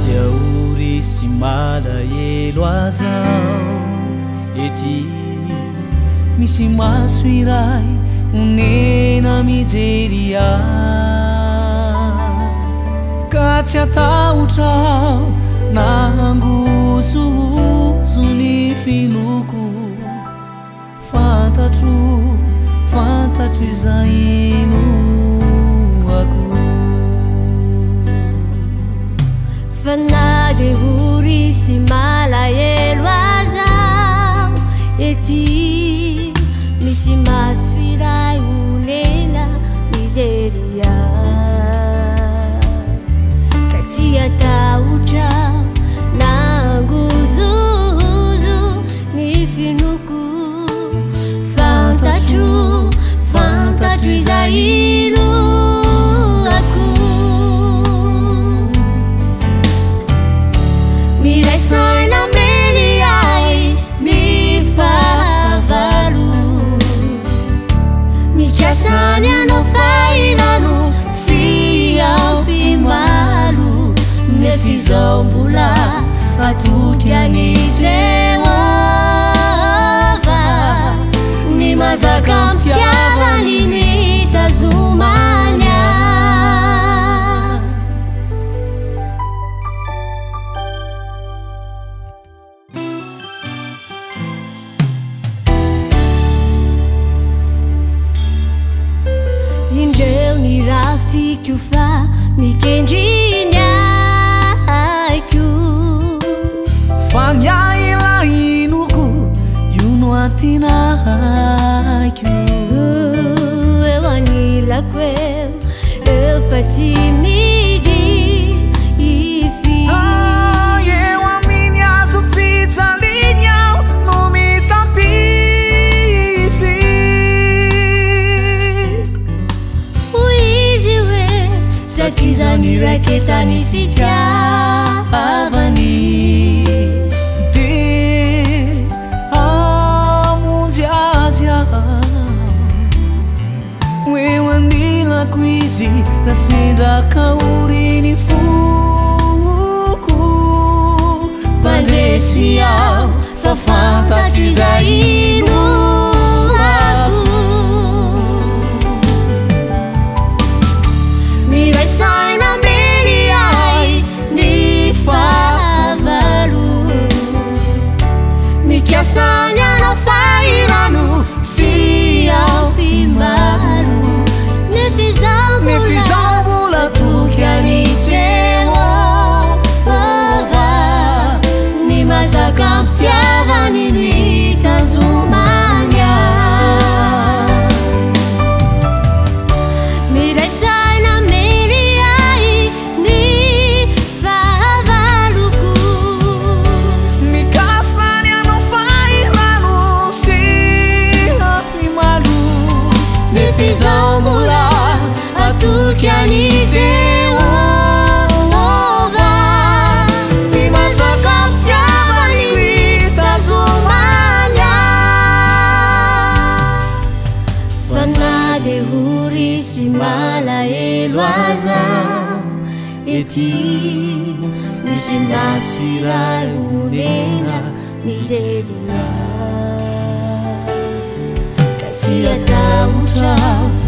dia uri sy malahelo azao ety misy maso iray onena mijery ahy ka tsy atahotrao nangozozo ny finoko fantatro izay ino ako fa na dia uri sy malahelo azao ety misy maso iray onena mijery ahy ka tsy atahotrao nangozozo ny finoko fantatro izay ino ako mirasaina mely ahy ny fahavalo mikasany anao fahinano sy ampimalo nefa izao mbola atoky an'itreova ny mazaka mitiavany ny tazomany indreo ny raha fiko fa mikendriny aiko fa miaila inoko io no atinaiko eo anilako eo fa tsy midy ify eo amin'ny azo fijaliany aho no mitampify hoy izy hoe satria zany raiketany fitiavany izy rasendraka uriny foko pandresy aho fa fantatro izay ino ako mirasaina mely ahy ny fahavalo mikasany anao fahinano sy ampimalo nefizao mbola toky an'itreova ny mazaka mpitiavany ny tazomany mirasaina mely ahy ny fahavaloko mikasany anao fahinano sy ampimalo nefizao mbola atoky an'itreova ny mazaka mpitiavany ny tazomany fa na dia uri sy malahelo azao ety misy maso iray onena mijery ahy ka tsy atahotrao